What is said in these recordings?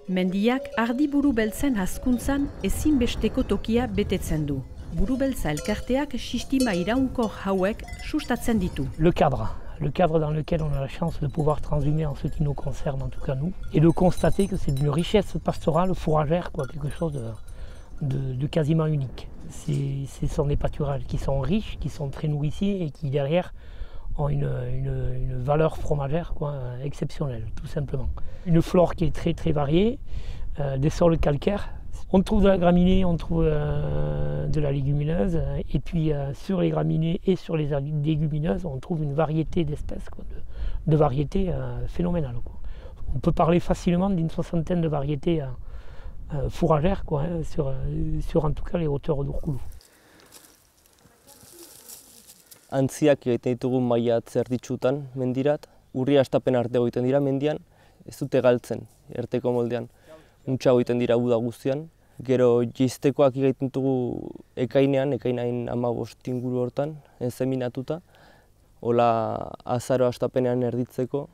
Mendiak ardi buru beltzen hazkuntzan ezinbesteko tokia betetzen du. Buru beltza elkarteak sistema iraunkor hauek sustatzen ditu. Le cadre dans lequel on a la chance de pouvoir transhumer en ce qui nous concerne, en tout cas nous, et de constater que c'est d'une richesse pastorale fourragère, quelque chose de quasiment unique. Ce sont des pâturages qui sont riches, qui sont très nourriciers et qui derrière ont une valeur fromagère exceptionnelle, tout simplement. Une flore qui est très très variée, des sols calcaires. On trouve de la graminée, on trouve de la légumineuse, et puis sur les graminées et sur les légumineuses, on trouve une variété d'espèces, de variétés phénoménales. On peut parler facilement d'une 60aine de variétés fourragères sur en tout cas les hauteurs d'Urkulu. Antziak egiten ditugu maiatz erditsutan mendirat, urri hastapen arte egiten dira mendian, ez dute galtzen, erteko moldean. Untxa egiten dira uda guztian. Gero jiztekoak egiten dugu ekainean 15 inguru hortan, enzeminatuta. Hola azaro hastapenean erditzeko,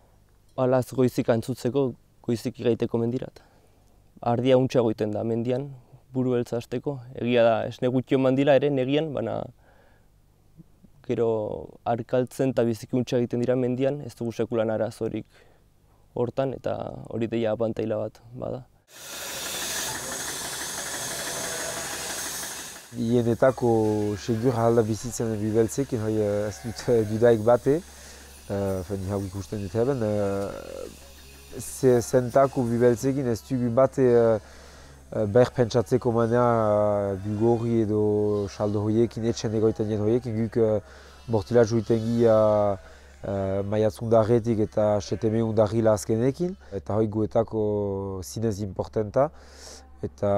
alaz goizik antzutzeko, goizik egiteko mendirat. Ardia untxa egiten da mendian, buru beltza hasteko. Egia da, esne gutxio mandila ere negian, baina gero arkaltzen eta biziki untxa egiten dira mendian, ez dugu sekulan arazorik hortan, eta hori deia abantaila bat bada. Hienetako segur ahalda bizitzen bibeltzekin, ez dut dudaik bate, ni hau ikusten dut heben. Zentako bibeltzekin ez dugu bate behar pentsatzeko manea bugorri edo saldo horiekin, etxen egoiten dien horiekin, guk bortilatz juiten gira maiatzundarretik eta setemeundarrila azkenekin, eta hori guetako zinez importanta. Eta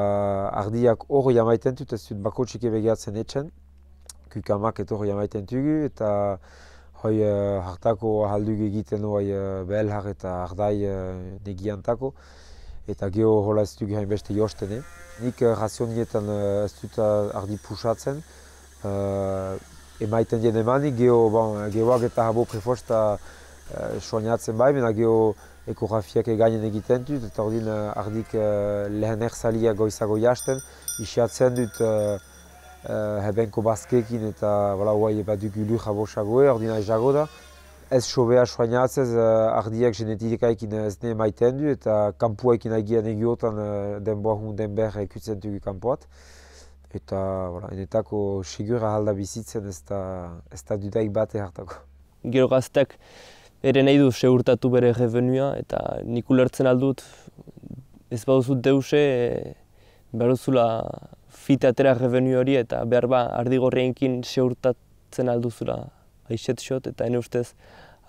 ardiak hor jamaiten dut, ez dut bakotxik ebegeatzen etxen, kukamak eta hor jamaiten dugu, eta hoi hartako ahaldugu egiten hoi behelhar eta ardai negiantako. Eta geho hola ez dugu hainbeste josten. Nik razionietan ez dut ardi pusatzen, emaiten dien emanik, gehoak eta habo prefosta soinatzen bai, mena geho ekografiak egainen egiten dut, eta ordin ardik lehen erzalia goizago jasten, isiatzen dut hebenko bazkekin eta hoai baduk ulu jabosagoe, ordin aizago da. Ez sobea soinatzez ardiak genetikaikin ez ne maiten du, eta kanpuekin agian egiotan den behar ekutzen dugu kanpoat. Eta enetako sigur ahalda bizitzen ez da dudaik bate hartako. Gero gazteak ere nahi du segurtatu bere revenua, eta nik ulertzen aldut ez baduzut deuse, behar duzula fite atera revenu hori, eta behar ba ardigorrienkin segurtatzen alduzula aixetxot, eta ene ustez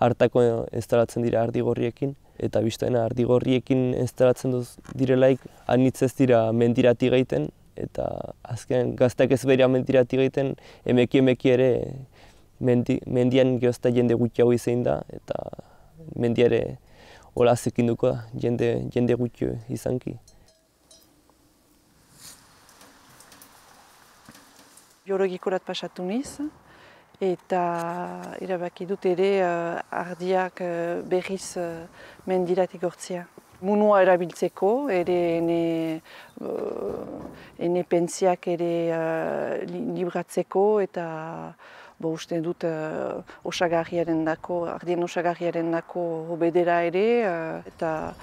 hartako instalatzen dira ardigorriekin, eta biztaena ardigorriekin instalatzen direlaik anitz ez dira mendirati gaiten, eta azken gazteak ez behira mendirati gaiten, emeki ere mendian geozta jende gutxiago izan da, eta mendia ere hola zekinduko da, jende gutxio izanki. Biologikorat pasatu niz, eta erabaki dut ere ardiak berriz mendirat igortzea. Munua erabiltzeko, ere ene pentsiak ere libratzeko, eta uste dut ardien osagarriaren dako hobedera ere, eta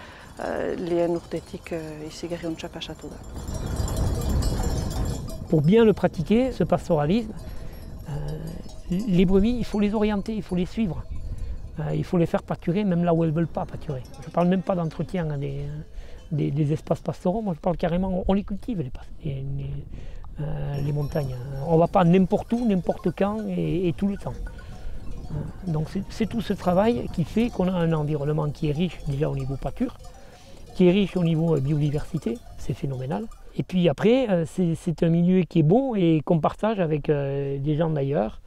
lehen urtetik izigarri ontsa pasatu da. Pour bien le pratiquer, ce pastoralisme, les brebis, il faut les orienter, il faut les suivre. Il faut les faire pâturer même là où elles ne veulent pas pâturer. Je ne parle même pas d'entretien des espaces pastoraux, moi je parle carrément, on les cultive les montagnes. On ne va pas n'importe où, n'importe quand et tout le temps. Donc c'est tout ce travail qui fait qu'on a un environnement qui est riche déjà au niveau pâture, qui est riche au niveau biodiversité, c'est phénoménal. Et puis après, c'est un milieu qui est bon et qu'on partage avec des gens d'ailleurs,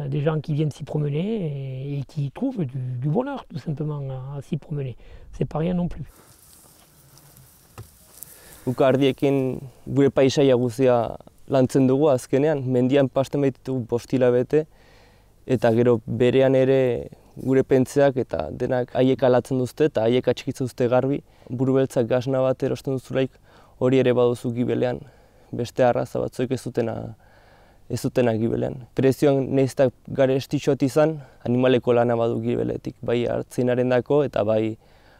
des gens qui viennent s'y promener et qui trouvent du bonheur tout simplement à s'y promener. C'est pas rien non plus. Guk ardiekin gure paisaia guztia lantzen dugu azkenean, mendian pasten baitugu 5 hilabete, eta gero berean ere gure pentzeak eta denak haiek alatzen duzte eta haiek atxikitzen duzte garbi. Buru beltzak gasna bat erosten duzulaik hori ere baduzu gibelean, beste arraza batzuek ez dutena gibelean. Prezioan nahiztak gare estitxot izan, animaleko lana badu gibeletik, bai hartzinaren dako eta bai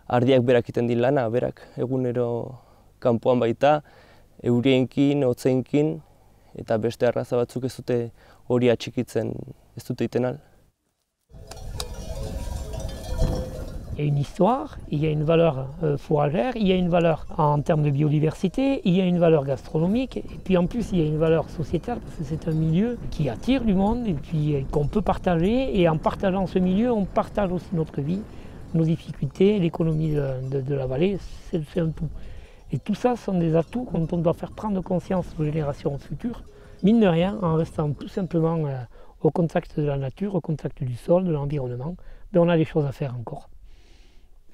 ardiak berak iten din lana, berak egunero kanpoan baita, eurienkin, hotzeinkin, eta beste arraza batzuk ez dute hori atxikitzen, ez dute iten al. Il y a une histoire, il y a une valeur fourragère, il y a une valeur en termes de biodiversité, il y a une valeur gastronomique, et puis en plus il y a une valeur sociétale, parce que c'est un milieu qui attire du monde et puis qu'on peut partager, et en partageant ce milieu, on partage aussi notre vie, nos difficultés, l'économie de la vallée, c'est un tout. Et tout ça sont des atouts dont on doit faire prendre conscience aux générations futures, mine de rien, en restant tout simplement au contact de la nature, au contact du sol, de l'environnement, ben on a des choses à faire encore.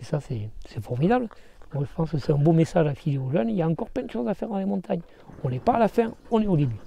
Et ça, c'est formidable. Moi, je pense que c'est un beau message à filer aux jeunes. Il y a encore plein de choses à faire dans les montagnes. On n'est pas à la fin, on est au début.